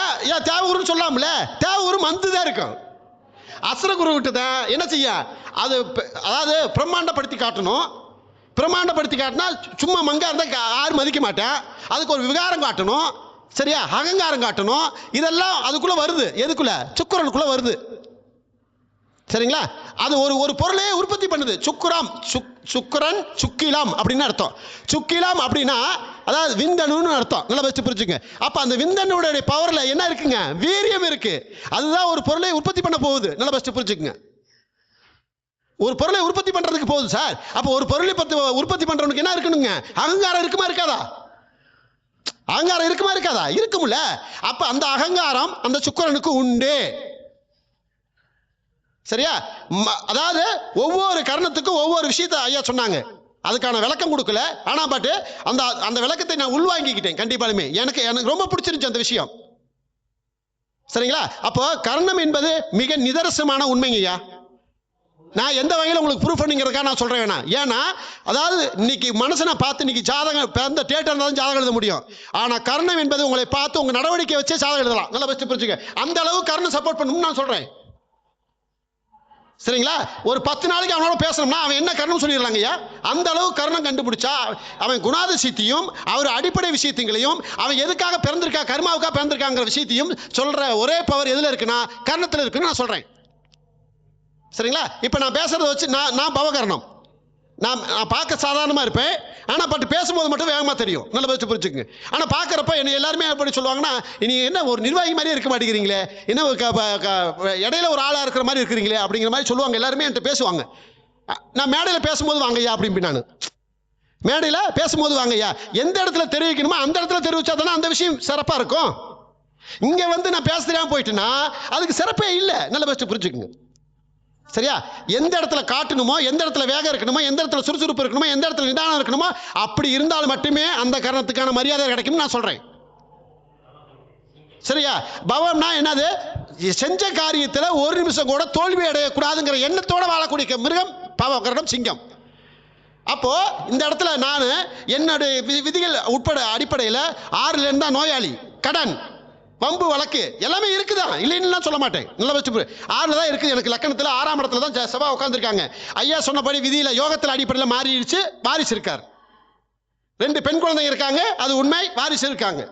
ஏன் தேவகுருன்னு சொல்லாமல? தேவகுரு மந்து தான் இருக்கும். அசுரகுரு விட்டு தான் என்ன செய்ய அது, அதாவது பிரம்மாண்டப்படுத்தி காட்டணும். பிரம்மாண்டப்படுத்தி காட்டினா சும்மா மங்கா இருந்தால் யாரும் மதிக்க மாட்டேன். அதுக்கு ஒரு விகாரம் காட்டணும். சரியா? அகங்காரம் காட்டணும். இதெல்லாம் அதுக்குள்ள வருது. எதுக்குள்ள? சுக்கிரனுக்குள்ள வருது. சரிங்களா? அது ஒரு பொருளே உற்பத்தி பண்ணுது. சுக்கிரம் சுக்கிரன் சுக்கிலம் அப்படின்னு அர்த்தம். சுக்கிலம் அப்படின்னா அதாவது விந்தணுன்னு அர்த்தம். நல்லா வச்சு புரிஞ்சுங்க. அப்ப அந்த விந்தணுடைய பவர்ல என்ன இருக்குங்க? வீரியம் இருக்கு. அதுதான் ஒரு பொருளை உற்பத்தி பண்ண போகுது. நல்லா வச்சு புரிஞ்சுக்குங்க. ஒரு பொருளை உற்பத்தி பண்றதுக்கு போகுது சார். அப்ப ஒரு பொருளை உற்பத்தி பண்றவனுக்கு என்ன இருக்கணுங்க? அகங்காரம் இருக்குமா இருக்காதா? அகங்காரம் இருக்குமா இருக்காதா? இருக்கும்ல. அப்ப அந்த அகங்காரம் அந்த சுக்கிரனுக்கு உண்டு. சரியா? அதாவது ஒவ்வொரு கரணத்துக்கும் ஒவ்வொரு விஷயத்தை ஐயா சொன்னாங்க. அதுக்கான விளக்கம் கொடுக்கல. ஆனா பட் அந்த அந்த விளக்கத்தை நான் உள்வாங்கிக்கிட்டேன். கண்டிப்பாலுமே எனக்கு ரொம்ப பிடிச்சிருந்துச்சு அந்த விஷயம். சரிங்களா? அப்போ கர்ணம் என்பது மிக நிதர்சனமான உண்மைங்க ஐயா. நான் எந்த வகையில் உங்களுக்கு ப்ரூஃப் பண்ணிங்கிறதுக்காக நான் சொல்றேன் வேணா. ஏன்னா அதாவது இன்னைக்கு மனுஷனை பார்த்து இன்னைக்கு ஜாதகம் பிறந்த டேட்டா இருந்தாலும் ஜாதகம் எழுத முடியும். ஆனா கர்ணம் என்பது உங்களை பார்த்து உங்க நடவடிக்கை வச்சே ஜாதகம் எழுதலாம். நல்லா வச்சு புரிஞ்சுக்க. அந்த அளவு கர்ணம் சப்போர்ட் பண்ணணும்னு நான் சொல்றேன். சரிங்களா? ஒரு 10 நாளைக்கு அவனோட பேசணும்னா அவன் என்ன கர்ணம் சொல்லிடலாங்க ஐயா. அந்த அளவு கர்ணம் கண்டுபிடிச்சா அவன் குணாதிசயத்தையும் அவர் அடிப்படை விஷயத்தையும் அவன் எதுக்காக பிறந்திருக்கா கர்மாவுக்காக பிறந்திருக்காங்கிற விஷயத்தையும் சொல்ற ஒரே பவர் எதுல இருக்குன்னா கர்ணத்துல இருக்குன்னு நான் சொல்றேன். சரிங்களா? இப்ப நான் பேசுறத வச்சு நான் பவகரணம். நான் பார்க்க சாதாரணமா இருப்பேன். ஆனா பட் பேசும்போது மட்டும் வேகமா தெரியும். நல்லா வச்சு புரிஞ்சுக்குங்க. ஆனா பார்க்கறப்ப என்ன எல்லாருமே எப்படி சொல்லுவாங்கன்னா, நீ என்ன ஒரு நிர்வாகி மாதிரியே இருக்க மாட்டேங்கிறீங்களே, என்ன இடையில ஒரு ஆளா இருக்கிற மாதிரி இருக்கிறீங்களே அப்படிங்கிற மாதிரி சொல்லுவாங்க. எல்லாருமே என்கிட்ட பேசுவாங்க. நான் மேடையில் பேசும்போது வாங்கய்யா அப்படின்னு நான் மேடையில் பேசும்போது வாங்கய்யா. எந்த இடத்துல தெரிவிக்கணுமோ அந்த இடத்துல தெரிவிச்சா தானே அந்த விஷயம் சிறப்பா இருக்கும். இங்க வந்து நான் பேச தெரியாம போயிட்டுன்னா அதுக்கு சிறப்பே இல்லை. நல்லா வச்சு புரிஞ்சுக்குங்க. சரியா? எந்த இடத்துல காட்டணுமோ, எந்த இடத்துல வேகம் இருக்கணுமோ, எந்த இடத்துல சுறுசுறுப்பு இருக்கணுமோ, எந்த இடத்துல நிதானம் இருக்கணுமோ, அப்படி இருந்தால் மட்டுமே அந்த கரணத்துக்கான மரியாதை கிடைக்கும் நான் சொல்றேன். சரியா? பவம்னா என்னது? செஞ்ச காரியத்தில் ஒரு நிமிஷம் கூட தோல்வி அடையக்கூடாதுங்கிற எண்ணத்தோட வாழக்கூடிய மிருகம் பவகரணம், சிங்கம். அப்போ இந்த இடத்துல நான் என்னுடைய விதிகள் உட்பட அடிப்படையில் 6ல இருந்தா நோயாளி, கடன், பம்பு, வழக்கு எல்லாமே இருக்குதான், இல்லைன்னு சொல்ல மாட்டேன். நல்லா வச்சு 6ல தான் இருக்குது. எனக்கு லக்கணத்தில் 6ஆம் இடத்துல தான் செவ்வாய் உட்காந்துருக்காங்க. ஐயா சொன்னபடி விதியில யோகத்தில் அடிப்படையில் மாறிடுச்சு. வாரிசு இருக்கார். 2 பெண் குழந்தைங்க இருக்காங்க. அது உண்மை. வாரிசு இருக்காங்க.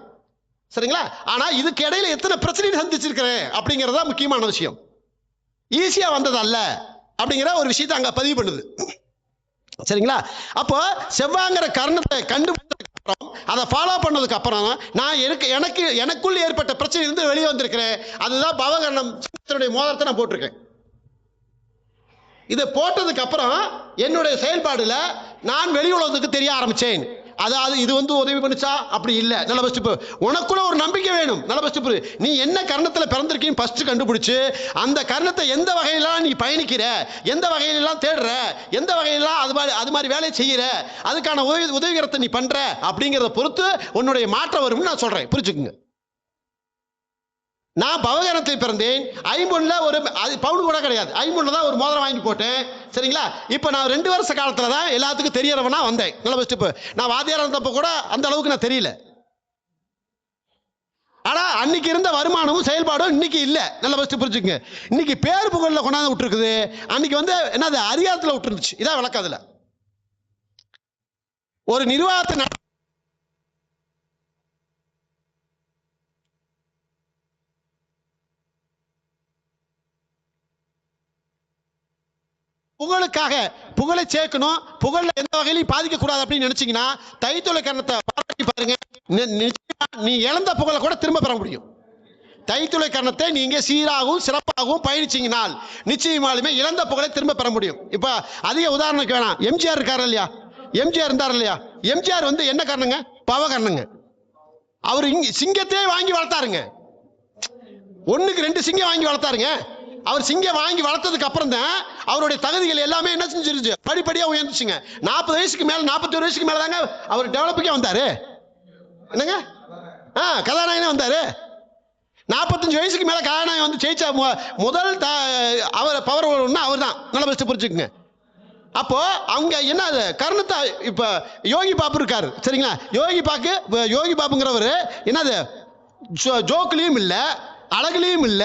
சரிங்களா? ஆனா இதுக்கு இடையில எத்தனை பிரச்சனை சந்திச்சிருக்கிறேன் அப்படிங்கறதா முக்கியமான விஷயம். ஈஸியா வந்தது அல்ல அப்படிங்கிற ஒரு விஷயத்தை அங்க பதிவு பண்ணுது. சரிங்களா? அப்போ செவ்வாங்கிற கரணத்தை கண்டுபிடிச்சதுக்கு அப்புறம் அதை ஃபாலோ பண்ணதுக்கு அப்புறம் நான் எனக்குள் ஏற்பட்ட பிரச்சனை இருந்து வெளியே வந்திருக்கிறேன். அதுதான் பவகரணம் மோதிரத்தை நான் போட்டிருக்கேன். இதை போட்டதுக்கு அப்புறம் என்னுடைய செயல்பாடுல நான் வெளி உலகத்துக்கு தெரிய ஆரம்பிச்சேன். அதாவது இது வந்து உதவி பண்ணுச்சா? அப்படி இல்லை. நல்ல பஸ்ட் உனக்குள்ள ஒரு நம்பிக்கை வேணும். நல்ல பஸ்ட் நீ என்ன கர்ணத்தில் பிறந்திருக்கீங்க ஃபர்ஸ்ட் கண்டுபிடிச்சு அந்த கர்ணத்தை எந்த வகையிலாம் நீ பயணிக்கிற, எந்த வகையிலாம் தேடுற, எந்த வகையிலாம் அது மாதிரி வேலையை செய்யற, அதுக்கான உதவிகரத்தை நீ பண்ற அப்படிங்கிறத பொறுத்து உன்னுடைய மாற்றம் வரும்னு நான் சொல்றேன். புரிஞ்சுக்குங்க. நான் பவகரணத்தில் பிறந்தேன். 5 ஒரு பவுன் கூட கிடையாது. 5 தான் ஒரு மோதிரம் வாங்கி போட்டேன். சரிங்களா? இப்போ நான் 2 வருஷ காலத்தில் தான் எல்லாத்துக்கும் தெரியறவனா வந்தேன். நல்ல பெஸ்ட். நான் வாத்தியாரா இருந்தப்போ கூட அந்த அளவுக்கு நான் தெரியல. ஆனா அன்னைக்கு இருந்த வருமானமும் செயல்பாடும் இன்னைக்கு இல்ல. நல்ல பெஸ்ட் புரிஞ்சுக்குங்க. இன்னைக்கு பேர் புகழ்ல கொண்டாந்து விட்டுருக்குது. அன்னைக்கு வந்து என்னது அதிகாரத்தில் விட்டுருந்துச்சு. இதான் விளக்கம். அதுல ஒரு நிர்வாகத்தை புகழுக்காக புகழை சேர்க்கணும், புகழ்ல எந்த வகையிலையும் பாதிக்க கூடாது அப்படின்னு நினைச்சீங்கன்னா தைத்துளை கரணத்தை பாராட்டி பாருங்க. நீ இழந்த புகழை கூட திரும்ப பெற முடியும். தைத்துளை கரணத்தை நீங்க சீராகவும் சிறப்பாகவும் பயணிச்சீங்கனால் நிச்சயமாலுமே இழந்த புகழை திரும்ப பெற முடியும். இப்ப அதிக உதாரணம் வேணாம். எம்ஜிஆர் இருக்காரு இல்லையா, எம்ஜிஆர் இருந்தார் இல்லையா, எம்ஜிஆர் வந்து என்ன காரணங்க? பவகரணங்க. அவர் சிங்கத்தையே வாங்கி வளர்த்தாருங்க. 1க்கு 2 சிங்கம் வாங்கி வளர்த்தாருங்க. அவர் சிங்கம் வாங்கி வளர்த்ததுக்கு அப்புறம் தான் அவருடைய தகுதிகள் எல்லாமே என்ன செஞ்சிருச்சு, படிப்படியா உயர்ந்துச்சுங்க. 40 வயசுக்கு மேல 41 வயசுக்கு மேல தாங்க அவர் டெவலப்புக்கே வந்தாரு. என்னங்க கதாநாயகனே வந்தாரு. 45 வயசுக்கு மேல கதாநாயகன் வந்து ஜெயிச்ச முதல் அவர் பவர் அவர் தான். நல்லா பெஸ்ட் புரிஞ்சுக்குங்க. அப்போ அவங்க என்ன கர்ணத்தை இப்ப யோகி பாபு இருக்காரு சரிங்களா. யோகி பாபுங்கிறவர் என்னது ஜோக்லயும் இல்ல, அழகுலயும் இல்ல,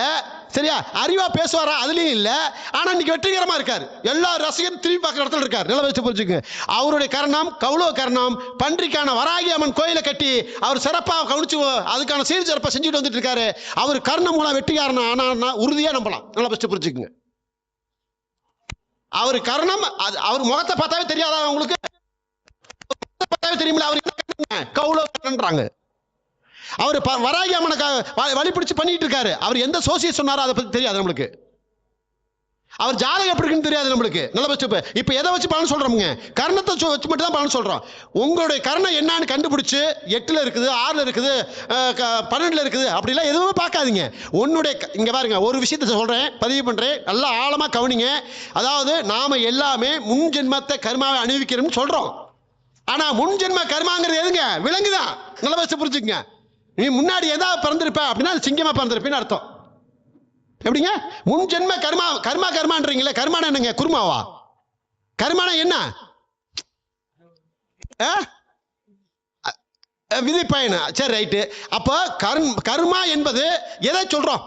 சரியா, அறிவா பேசுவாரா அதுலயும் இல்ல. ஆனா இன்னைக்கு வெற்றிகரமா இருக்காரு. எல்லா ரசிகரும் திரும்பி பார்க்குற இடத்துல இருக்காரு. நல்லா வச்சு புரிஞ்சுங்க. அவருடைய கர்ணம் கௌளவ கர்ணம் பன்றிக்கான வராகி அம்மன் கோயிலை கட்டி அவர் சிறப்பாக கவனிச்சு அதுக்கான சீர் சிறப்பை செஞ்சுட்டு வந்துட்டு இருக்காரு. அவர் கர்ணம் மூலம் வெற்றிகாரன் ஆனா உறுதியா நம்பலாம். நல்லா வச்சு புரிஞ்சுக்குங்க. அவர் கர்ணம் அவர் முகத்தை பார்த்தாவே தெரியாதா உங்களுக்கு? பார்த்தாவே தெரியுமில்ல அவர் கௌளவ கர்ணன்றாங்க. அவர் வராகி அம்மனை வழி பிடிச்சு பண்ணிட்டு இருக்காரு. அவர் எந்த சோசியம் சொன்னாரோ அதை பத்தி தெரியாது நம்மளுக்கு. அவர் ஜாதகம் எப்படி இருக்குன்னு தெரியாது நம்மளுக்கு. நல்ல பட்சம் இப்ப எதை வச்சு பலன் சொல்றோம்ங்க? கர்ணத்தை வச்சு மட்டும் தான் பலன் சொல்றோம். உங்களுடைய கர்ணம் என்னன்னு கண்டுபிடிச்சு 8ல இருக்குது, 6ல இருக்குது, 12ல இருக்குது அப்படிலாம் எதுவுமே பார்க்காதீங்க. உன்னுடைய இங்க பாருங்க, ஒரு விஷயத்த சொல்றேன், பதிவு பண்றேன், நல்லா ஆழமா கவனிங்க. அதாவது நாம எல்லாமே முன் ஜென்மத்தை கர்மாவை அனுபவிக்கிறோம்னு சொல்றோம். ஆனா முன் ஜென்ம கர்மாங்கிறது எதுங்க? விலங்குதான். நல்ல பட்சம் புரிஞ்சுக்கங்க. நீ முன்னாடி ஏதாவது பிறந்திருப்ப அப்படின்னா அது சிங்கமா பிறந்திருப்பேன்னு அர்த்தம். எப்படிங்க? முன் ஜென்ம கர்மான்றீங்களே, கர்மான என்னங்க? குருமாவா? கர்மான என்ன? விதி பயன். சரி ரைட்டு. அப்போ கர்மா என்பது எதை சொல்றோம்?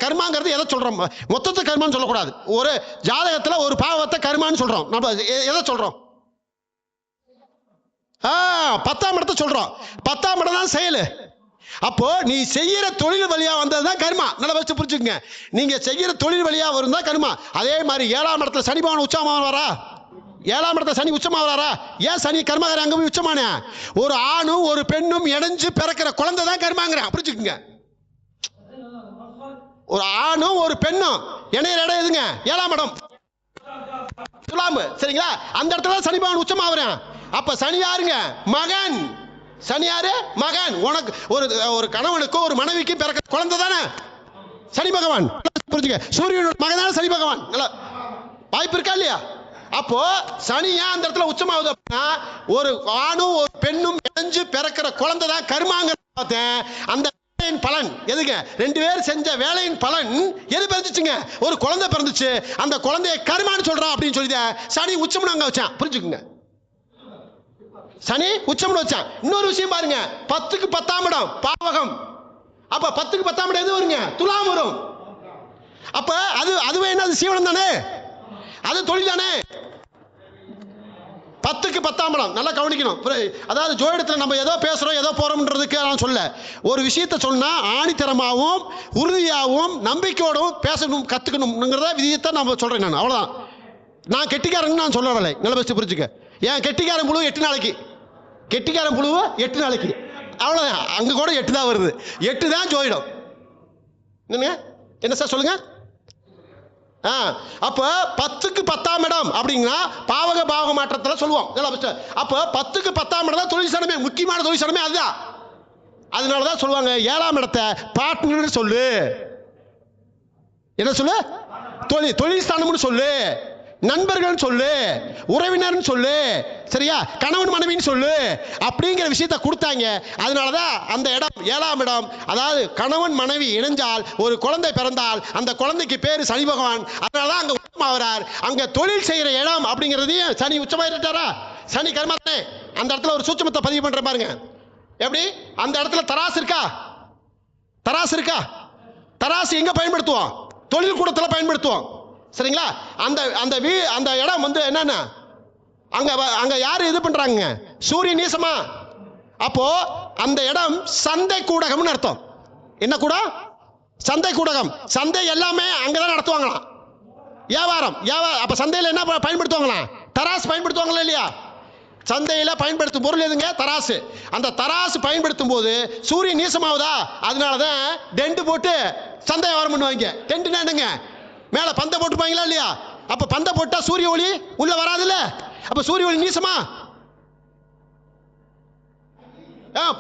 கர்மாங்கிறது எதை சொல்றோம்? மொத்தத்தை கர்மான்னு சொல்லக்கூடாது. ஒரு ஜாதகத்துல ஒரு பாவத்தை கர்மான்னு சொல்றோம். நம்ம எதை சொல்றோம்? 10ஆம் இடத்தை சொல்றோம். 10ஆம் இடம் தான் செயல். அப்போ நீ செய்யற தொழில் வழியா வந்ததுதான் கர்மா. நல்லா வச்சு புரிஞ்சுக்கங்க. நீங்க செய்யற தொழில் வழியா வரும் தான் கர்மா. அதே மாதிரி 7ஆம் இடத்துல சனி பகவான் உச்சமாவாரா? 7ஆம் இடத்துல சனி உச்சமாவாரா? ஏன் சனி கர்மாகாரன் அங்க போய் உச்சமான? ஒரு ஆணும் ஒரு பெண்ணும் இணைஞ்சு பிறக்கிற குழந்தை தான் கர்மாங்கிறேன். புரிஞ்சுக்குங்க. ஒரு ஆணும் ஒரு பெண்ணும் இணையிற இடம் எதுங்க? 7ஆம் இடம் துலாம்பு. சரிங்களா? அந்த இடத்துல சனி பகவான் உச்சமாவறேன். அப்ப சனி யாருங்க? மகன். சனி யாரு? மகன். உனக்கு ஒரு கணவனுக்கு ஒரு மனைவிக்கு பிறக்க குழந்தை தானே சனி பகவான். புரிஞ்சுக்க. சூரியனோட மகன் தானே சனி பகவான். வாய்ப்பு இருக்கா இல்லையா? அப்போ சனி ஏன் அந்த இடத்துல உச்சமாகுது அப்படின்னா, ஒரு ஆணும் ஒரு பெண்ணும் இணைஞ்சு பிறக்கிற குழந்தை தான் கர்மாங்க. பார்த்தேன் அந்த பலன் எதுங்க? 2 பேர் செஞ்ச வேலையின் பலன் எது பிறந்துச்சுங்க? ஒரு குழந்தை பிறந்துச்சு. அந்த குழந்தைய கர்மான்னு சொல்றான் அப்படின்னு சொல்லி சனி உச்சம்னு அங்க வச்சான். புரிஞ்சுக்குங்க. சனி உச்சம்னு வச்சான். இன்னொரு விஷயம் பாருங்க, 10க்கு 10ஆம் இடம் பாவகம். அப்ப 10க்கு 10ஆம் இடம் எது வருங்க? துலாம் வரும். அப்ப அதுவே என்ன? சீவனம் தானே, அது தொழில் தானே. 10க்கு 10ஆம் இடம் நல்லா கவனிக்கணும். அதாவது ஜோதிடத்துல நம்ம ஏதோ பேசுறோம் ஏதோ போறோம்ன்றதுக்கு நான் சொல்ல, ஒரு விஷயத்த சொன்னா ஆணித்தரமாகவும் உறுதியாகவும் நம்பிக்கையோடவும் பேசணும் கத்துக்கணும்ங்கிறத விதியத்தை நம்ம சொல்றேன். நான் அவ்வளவுதான். நான் கெட்டிக்காரன் நான் சொல்லவில்லை. நல்ல பெஸ்ட் புரிஞ்சுக்க. ஏன் கெட்டிக்காரன் புழு 8 நாளைக்கு, கெட்டிக்காரன் புழு 8 நாளைக்கு, அவ்வளவுதான். அங்க கூட 8 தான் வருது. 8 தான் ஜோதிடம். என்ன சார் சொல்லுங்க? அப்ப 10க்கு 10ஆம் இடம் அப்படின்னா பாவக மாற்றத்துல சொல்லுவோம். அப்ப 10க்கு 10ஆம் இடம் தான் தொழில் சனமே, முக்கியமான தொழில் சனமே அதுதான். அதனாலதான் சொல்லுவாங்க 7ஆம் இடத்தை பார்ட்னர் சொல்லு. என்ன சொல்லு? தொழில் ஸ்தானம்னு சொல்லு, நண்பர்கள் சொல்லு, உறவினர் சொல்லு, சரியா, கணவன் மனைவின்னு சொல்லு அப்படிங்கிற விஷயத்தை கொடுத்தாங்க. அதனாலதான் அந்த இடம் 7ஆம் இடம். அதாவது கணவன் மனைவி இணைஞ்சால் ஒரு குழந்தை பிறந்தால் அந்த குழந்தைக்கு பேரு சனி பகவான். அதனாலதான் அங்க உச்சமாகிறார். அங்க தொழில் செய்யற இடம் அப்படிங்கிறதையும் சனி உச்சமாயிட்டாரா? சனி கர்மாத்தே. அந்த இடத்துல ஒரு சூட்சமத்தை பதிவு பண்ற பாருங்க. எப்படி? அந்த இடத்துல தராசு இருக்கா? தராசு எங்க பயன்படுத்துவோம்? தொழில் கூடத்துல பயன்படுத்துவோம். சரிங்களா? அந்த இடம் வந்து என்னன்னா அங்க யாரு இது பண்றாங்க? சூரிய நீசமா. அப்போ அந்த இடம் சந்தை கூடகம்னு அர்த்தம். என்ன கூட? சந்தை கூடகம். சந்தை எல்லாமே அங்கதான் நடத்துவாங்களாம். வியாபாரம். அப்ப சந்தையில என்ன பயன்படுத்துவாங்களாம்? தராசு பயன்படுத்துவாங்களா இல்லையா? சந்தையில் பயன்படுத்தும் பொருள் எதுங்க? தராசு. அந்த தராசு பயன்படுத்தும் போது சூரியன் நீசமாகுதா? அதனால தான் டென்ட் போட்டு சந்தை வியாபாரம் பண்ணுவாங்க. டென்ட்னா என்னங்க? மேலே பந்தை போட்டுப்பாங்களா இல்லையா? அப்போ பந்தை போட்டால் சூரிய ஒளி உள்ள வராதுல்ல, அப்போ சூரிய ஒளி நீசமா?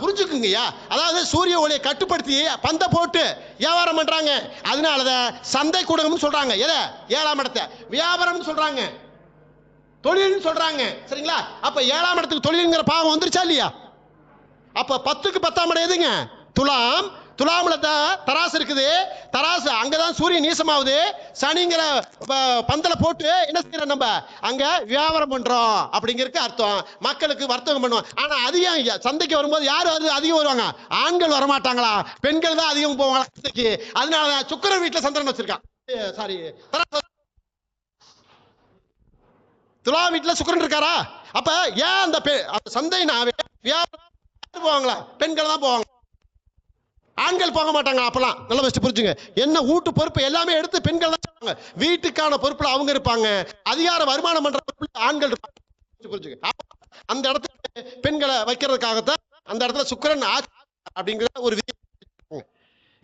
புரிஞ்சுக்குங்கய்யா. அதாவது சூரிய ஒளியை கட்டுப்படுத்தி பந்தை போட்டு வியாபாரம் பண்றாங்க. அதனாலதான் சந்தை கூடம்னு சொல்றாங்க. எதை? 7ஆம் இடத்தை வியாபாரம் சொல்றாங்க, தொழில்னு சொல்றாங்க. சரிங்களா? அப்ப 7ஆம் இடத்துக்கு தொழில்ங்கிற பாவம் வந்துருச்சா இல்லையா? அப்ப 10க்கு 10ஆம் இடம் எதுங்க? துலாம். துலாம்ல தராசு இருக்குது. தராசு அங்கதான் சூரியன் நீசமாகுது. சனிங்கிற பந்தல போட்டு என்ன செய்யறோம்? நம்ம அங்க வியாபாரம் பண்றோம் அப்படிங்கிறதுக்கு அர்த்தம். மக்களுக்கு வர்த்தகம் பண்ணுவோம். ஆனா அதிகம் சந்தைக்கு வரும்போது யாரு அதிகம் வருவாங்க? ஆண்கள் வரமாட்டாங்களா? பெண்கள் தான் அதிகம் போவாங்களா சந்தைக்கு? அதனால சுக்கிரன் வீட்டுல சந்திரன் வச்சிருக்கான். சாரி, துலா வீட்டுல சுக்கிரன் இருக்காரா? அப்ப ஏன் அந்த சந்தை வியாபாரம் போவாங்களா? பெண்கள் தான் போவாங்க, ஆண்கள் போக மாட்டாங்க. அப்பெல்லாம் நல்லா ஃபர்ஸ்ட் புரிஞ்சுங்க. என்ன வீட்டு பொறுப்பு எல்லாமே எடுத்து பெண்கள் தான் செய்வாங்க. வீட்டுக்கான பொறுப்புல அவங்க இருப்பாங்க. அதிகார வருமானம் பண்ற பொறுப்புல ஆண்கள் இருப்பாங்க. புரிஞ்சுங்க. அந்த இடத்துல பெண்களை வைக்கிறதுக்காகத்தான் அந்த இடத்துல சுக்கிரன் அப்படிங்கிற ஒரு விதி.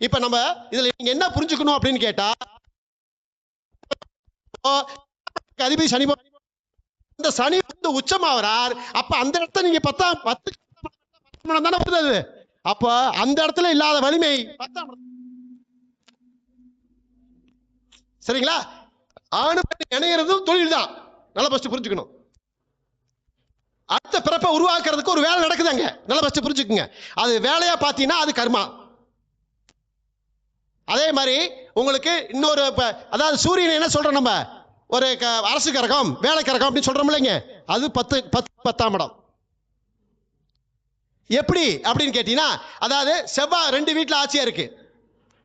இப்ப நம்ம இதுல நீங்க என்ன புரிஞ்சுக்கணும் அப்படின்னு கேட்டா, அதிபதி சனி, இந்த சனி வந்து உச்சமாவறார். அப்ப அந்த இடத்துல நீங்க 10 தானே வருது. அப்ப அந்த இடத்துல இல்லாத வலிமை 10ஆம் இடம். சரிங்களா? ஆணு பெண் இணைகிறதும் தொழில் தான். நல்லா ஃபர்ஸ்ட் புரிஞ்சுக்கணும். அடுத்த பிறப்பை உருவாக்குறதுக்கு ஒரு வேலை நடக்குதுங்க. நல்லா ஃபர்ஸ்ட் புரிஞ்சுக்குங்க. அது வேலையா பார்த்தீங்கன்னா அது கர்மா. அதே மாதிரி உங்களுக்கு இன்னொரு, அதாவது சூரியன் என்ன சொல்றோம் நம்ம? ஒரு அரசு கரகம், வேலை கரகம் அப்படின்னு சொல்றோம் இல்லைங்க? அது 10ஆம் இடம். எப்படி அப்படின்னு கேட்டீங்கன்னா, அதாவது செவ்வாய் 2 வீட்டுல ஆட்சியா இருக்கு.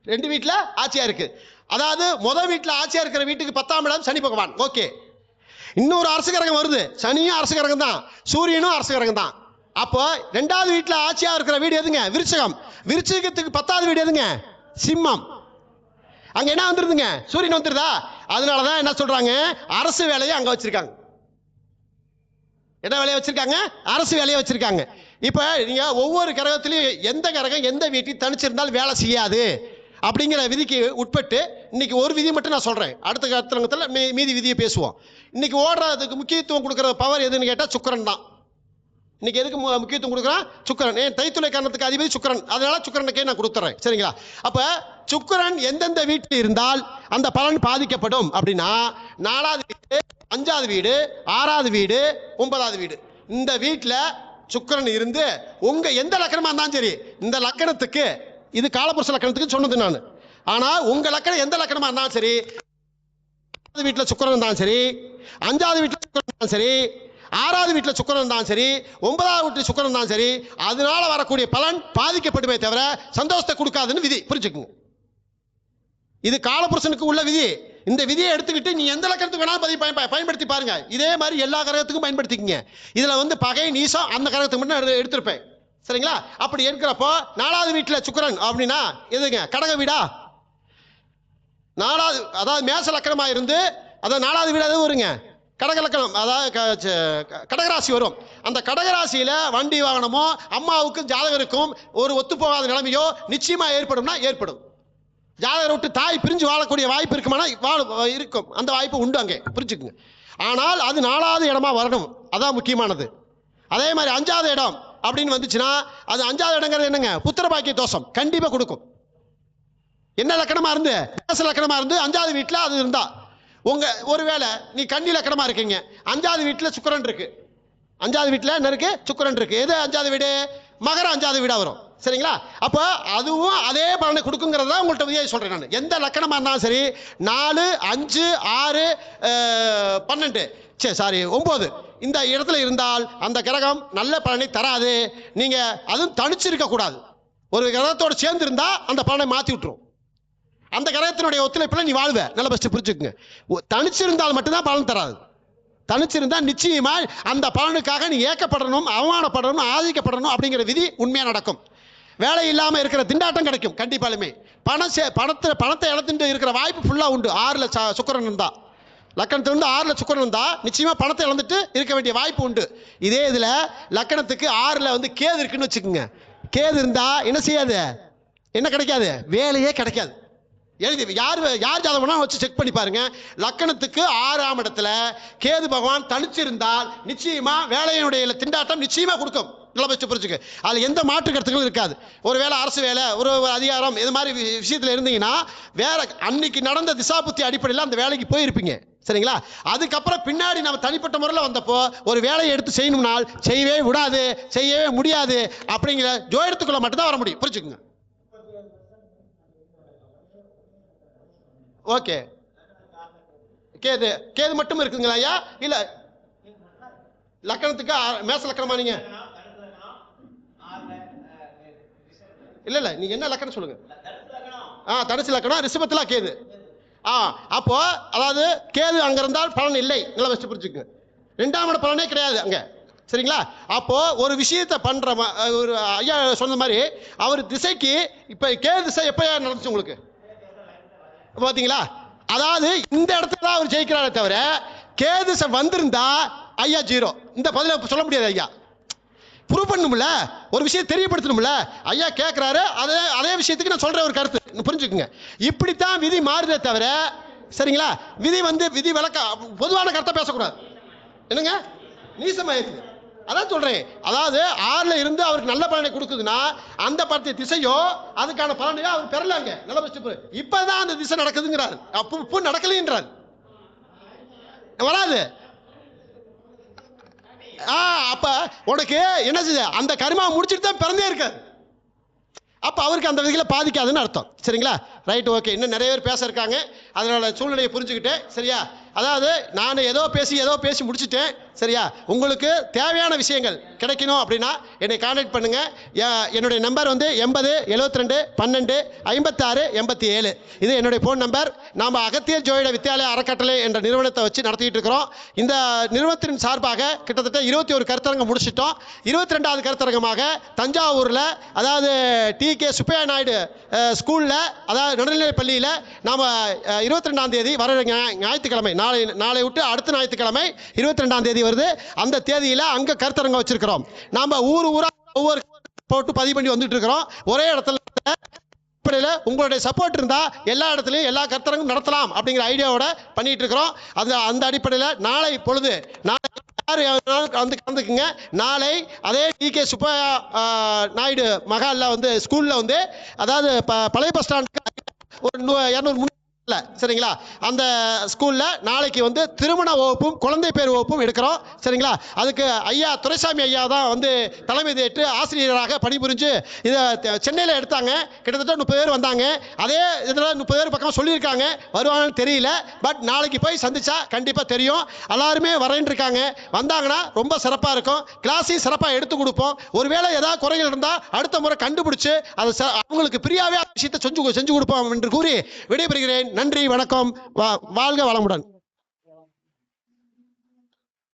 2 வீட்டுல ஆட்சியா இருக்கு. அதாவது முதல் வீட்டுல ஆட்சியா இருக்கிற வீட்டுக்கு 10ஆம் இடம் சனி பகவான். ஓகே. இன்னொரு அரசு கரகம் வருது. சனியும் அரசு கரகம் தான், சூரியனும் அரசு கரகம் தான். அப்போ 2வது வீட்டுல ஆட்சியா இருக்கிற வீடு எதுங்க? விருச்சகம். விருச்சகத்துக்கு 10வது வீடு எதுங்க? சிம்மம். அங்க என்ன வந்துருதுங்க? சூரியன் வந்துருதா? அதனாலதான் என்ன சொல்றாங்க? அரசு வேலையை அங்க வச்சிருக்காங்க. என்ன வேலையை வச்சிருக்காங்க? அரசு வேலையை வச்சிருக்காங்க. இப்ப நீங்க ஒவ்வொரு கிரகத்திலையும் எந்த கிரகம் எந்த வீட்டில் தனிச்சிருந்தால் வேலை செய்யாது அப்படிங்கிற விதிக்கு உட்பட்டு இன்னைக்கு ஒரு விதி மட்டும் நான் சொல்றேன். அடுத்த கருத்தரங்கத்தில் மீதி விதியை பேசுவோம். இன்னைக்கு ஓடுறதுக்கு முக்கியத்துவம் கொடுக்கிற பவர் எதுன்னு கேட்டா சுக்கிரன் தான். இன்னைக்கு எதுக்கு முக்கியத்துவம் கொடுக்குறான்? சுக்கிரன். துளை காரணத்துக்கு அதிபதி சுக்கிரன். அதனால சுக்கிரனுக்கே நான் கொடுத்துறேன். சரிங்களா? அப்ப சுக்கிரன் எந்தெந்த வீட்டில் இருந்தால் அந்த பலன் பாதிக்கப்படும் அப்படின்னா, 4வது வீடு, 5வது வீடு, 6வது வீடு, 9வது வீடு, இந்த வீட்டில் சுக்கிரன் இருந்து உங்க எந்த லக்கணமா இருந்தாலும் சரி, இந்த லக்கணத்துக்கு, இது காலபுருஷ லக்கணத்துக்கு சொன்னது நான். ஆனா உங்க லக்கணம் எந்த லக்கணமா இருந்தாலும் சரி, வீட்டில் சுக்கிரன் இருந்தாலும் சரி, 5வது வீட்டில் சுக்கிரன் இருந்தாலும் சரி, 6வது வீட்டில் சுக்கிரன் இருந்தாலும் சரி, 9வது வீட்டில் சுக்கிரன் இருந்தாலும் சரி, அதனால வரக்கூடிய பலன் பாதிக்கப்படுமே தவிர சந்தோஷத்தை கொடுக்காதுன்னு விதி. புரிஞ்சுக்குங்க. இது காலபுருஷனுக்கு உள்ள விதி. இந்த விதியை எடுத்துக்கிட்டு நீ எந்த லக்கணத்துக்கு வேணாலும் பயன்படுத்தி பாருங்க. இதே மாதிரி எல்லா கிரகத்துக்கும் பயன்படுத்திக்கங்க. இதுல வந்து பகை நீசம் அந்த கிரகத்துக்கு மட்டும் எடுத்திருப்பேன். சரிங்களா? அப்படி இருக்கிறப்போ 4வது வீட்டில் சுக்கிரன் அப்படின்னா எதுங்க? கடக வீடா? 4வது, அதாவது மேச லக்கணமா இருந்து, அதாவது 4வது வீடு எதுவும் வருங்க? கடக லக்கணம், அதாவது கடகராசி வரும். அந்த கடகராசியில வண்டி வாகனமோ அம்மாவுக்கும் ஜாதகருக்கும் ஒரு ஒத்து போகாத நிலைமையோ நிச்சயமா ஏற்படும்னா ஏற்படும். ஜாதகரை விட்டு தாய் பிரிஞ்சு வாழக்கூடிய வாய்ப்பு இருக்குமானா இருக்கும். அந்த வாய்ப்பு உண்டு அங்கே. புரிஞ்சுக்குங்க. ஆனால் அது 4வது இடமா வரணும். அதான் முக்கியமானது. அதே மாதிரி 5வது இடம் அப்படின்னு வந்துச்சுன்னா, அது 5வது இடங்கிறது என்னங்க? புத்திர பாக்கிய தோஷம் கண்டிப்பா கொடுக்கும். என்ன லக்கணமா இருந்து? மேச லக்கணமா இருந்து 5வது வீட்டுல அது இருந்தா, உங்க ஒருவேளை நீ கன்னி லக்கணமா இருக்கீங்க, 5வது வீட்டுல சுக்கிரன் இருக்கு. 5வது வீட்டுல என்ன இருக்கு? சுக்கிரன் இருக்கு. எது 5வது வீடு? மகர 5வது வீடா வரும். சரிங்களா? அப்ப அதுவும் அதே பலனை கொடுக்குங்கிறதா உங்கள்கிட்ட விதியை சொல்றேன் நான். எந்த லக்கணமா இருந்தாலும் சரி, 4, 5, 6, 12, சாரி 9 இந்த இடத்துல இருந்தால் அந்த கிரகம் நல்ல பலனை தராது. நீங்க அதுவும் தனிச்சு இருக்க கூடாது. ஒரு கிரகத்தோடு சேர்ந்து இருந்தா அந்த பலனை மாத்தி விட்டுரும். அந்த கிரகத்தினுடைய ஒத்துழைப்புல நீ வாழ்வ. நல்ல பெஸ்ட் புரிஞ்சுக்குங்க. தனிச்சிருந்தால் மட்டும்தான் பலன் தராது. தனிச்சிருந்தா நிச்சயமா அந்த பலனுக்காக நீ ஏக்கப்படணும், அவமானப்படணும், ஆதிக்கப்படணும் அப்படிங்கிற விதி உண்மையா நடக்கும். வேலை இல்லாம இருக்கிற திண்டாட்டம் கிடைக்கும் கண்டிப்பாலுமே. பணத்தை இழந்துட்டு இருக்கிற வாய்ப்பு ஃபுல்லா உண்டு. 6ல் சுக்கிரன் இருந்தா. லக்கணத்திலிருந்து 6ல் சுக்கிரன் இருந்தால் நிச்சயமாக பணத்தை இழந்துட்டு இருக்க வேண்டிய வாய்ப்பு உண்டு. இதே இதில் லக்கணத்துக்கு 6ல் வந்து கேது இருக்குன்னு வச்சுக்கோங்க. கேது இருந்தால் என்ன செய்யாது, என்ன கிடைக்காது, வேலையே கிடைக்காது. எழுதி யார் ஜாதகம்னா வச்சு செக் பண்ணி பாருங்க. லக்கணத்துக்கு 6ஆம் இடத்துல கேது பகவான் தனிச்சிருந்தால் நிச்சயமா வேலையினுடைய திண்டாட்டம் நிச்சயமா கொடுக்கும். நல்லா வச்சு புரிஞ்சுக்க, அதில் எந்த மாற்று கருத்துக்களும் இருக்காது. ஒரு வேலை அரசு வேலை, ஒரு அதிகாரம், இது மாதிரி விஷயத்தில் இருந்தீங்கன்னா வேற அன்னைக்கு நடந்த திசாபுத்தி அடிப்படையில் அந்த வேலைக்கு போயிருப்பீங்க. சரிங்களா? அதுக்கப்புறம் பின்னாடி நம்ம தனிப்பட்ட முறையில் வந்தப்போ ஒரு வேலையை எடுத்து செய்யணும்னால் செய்யவே விடாது, செய்யவே முடியாது அப்படிங்கிற ஜோதிடத்துக்குள்ள மட்டும்தான் வர முடியும். புரிஞ்சுக்குங்க. ஓகே, கேது கேது மட்டும் இருக்குங்களா ஐயா? இல்ல லக்கணத்துக்கு மேச லக்கணமா நீங்க? இல்ல நீங்க என்ன லக்கணம் சொல்லுங்க. தனுசு லக்கணம், ரிஷபத்துல கேது. அப்போ அதாவது கேது அங்க இருந்தால் பலன் இல்லை. நல்லா வச்சு புரிஞ்சுக்குங்க. 2ஆம் இட பலனே கிடையாது அங்க. சரிங்களா? அப்போ ஒரு விஷயத்தை பண்ற ஒரு ஐயா சொன்ன மாதிரி அவர் திசைக்கு இப்ப கேது திசை எப்ப நடந்துச்சு உங்களுக்கு பாத்தீங்களா? அதாவது இந்த இடத்துல தான் அவர் ஜெயிக்கிறாரே தவிர கேது திசை வந்திருந்தா ஐயா 0. இந்த பதில சொல்ல முடியாது. ஐயா ப்ரூவ் பண்ணணும்ல, ஒரு விஷயம் தெரியப்படுத்தணும்ல. ஐயா கேட்கிறாரு, அதே விஷயத்துக்கு நான் சொல்ற ஒரு கருத்து புரிஞ்சுக்குங்க. இப்படித்தான் விதி மாறுதே தவிர, சரிங்களா, விதி விளக்க பொதுவான கருத்தை பேசக்கூடாது. என்னங்க நீசமாயிருக்கு, அதான் சொல்றேன். அதாவது 6ல் இருந்து அவருக்கு நல்ல பலனை கொடுக்குதுன்னா அந்த படத்தை திசையோ அதுக்கான பலனையோ அவர் பெறலாங்க. நல்ல பட்சம் இப்பதான் அந்த திசை நடக்குதுங்கிறாரு, அப்போ நடக்கலைன்றார். வராது. அப்ப உனக்கு என்ன செய்ய, அந்த கர்மா முடிச்சுட்டு தான் பிறந்தே இருக்காது. அப்ப அவருக்கு அந்த விதிகளை பாதிக்காதுன்னு அர்த்தம். சரிங்களா? Right, okay. இன்னும் நிறைய பேர் பேச இருக்காங்க, அதனால சூழ்நிலையை புரிஞ்சுக்கிட்டேன். சரியா? அதாவது நான் ஏதோ பேசி முடிச்சுட்டேன். சரியா? உங்களுக்கு தேவையான விஷயங்கள் கிடைக்கணும் அப்படின்னா என்னை கான்டாக்ட் பண்ணுங்க. என்னுடைய நம்பர் வந்து 80 72 12 56 87. இது என்னுடைய ஃபோன் நம்பர். நாம் அகத்தியர் ஜோதிட வித்யாலயா அறக்கட்டளை என்ற நிறுவனத்தை வச்சு நடத்திட்டு இருக்கிறோம். இந்த நிறுவனத்தின் சார்பாக கிட்டத்தட்ட 21 கருத்தரங்கம் முடிச்சிட்டோம். 22வது கருத்தரங்கமாக தஞ்சாவூரில், அதாவது TK சுப்பையா நாயுடு ஸ்கூலில், அதாவது நடுநிலைப் பள்ளியில் நாம் 22ஆம் தேதி வர ஞாயிற்றுக்கிழமை, நாளை விட்டு அடுத்த ஞாயிற்றுக்கிழமை 22ஆம் தேதி வருது. அந்த தேதியில் அங்கே கருத்தரங்கம் வச்சிருக்கிறோம். நாம் ஊரா ஒவ்வொரு போட்டு பதிவு பண்ணி வந்துட்டு இருக்கிறோம். ஒரே இடத்துல உங்களுடைய சப்போர்ட் இருந்தா எல்லா இடத்துலையும் எல்லா கருத்தரங்கும் நடத்தலாம் அப்படிங்கிற ஐடியாவோட பண்ணிட்டு இருக்கிறோம். அந்த அடிப்படையில் நாளை பொழுது வந்து கலந்துக்குங்க. நாளை அதே TK சுப்பையா நாயுடு மகாலில் வந்து ஸ்கூலில் வந்து, அதாவது பழைய பஸ் ஸ்டாண்டுக்கு ஒரு 200 சரிங்களா, அந்த ஸ்கூல்ல நாளைக்கு வந்து திருமண வகுப்பும் குழந்தை பேர் வகுப்பும் எடுக்கிறோம். சரிங்களா? அதுக்கு ஐயா துரைசாமி ஐயா தான் வந்து தலைமை ஏற்று ஆசிரியராக பணிபுரிஞ்சு இதை சென்னையில் எடுத்தாங்க. கிட்டத்தட்ட 30 பேர் வந்தாங்க. அதே இதில் 30 பேர் பக்கம் சொல்லியிருக்காங்க, வருவாங்கன்னு தெரியல. பட் நாளைக்கு போய் சந்திச்சா கண்டிப்பாக தெரியும். எல்லாருமே வரேன்னு இருக்காங்க. வந்தாங்கன்னா ரொம்ப சிறப்பாக இருக்கும். கிளாஸையும் சிறப்பாக எடுத்து கொடுப்போம். ஒருவேளை ஏதாவது குறைகள் இருந்தால் அடுத்த முறை கண்டுபிடிச்சு அது அவங்களுக்கு பிரியாவே விஷயத்தை செஞ்சு கொடுப்போம் என்று கூறி விடைபெறுகிறேன். நன்றி, வணக்கம், வாழ்க வளமுடன்.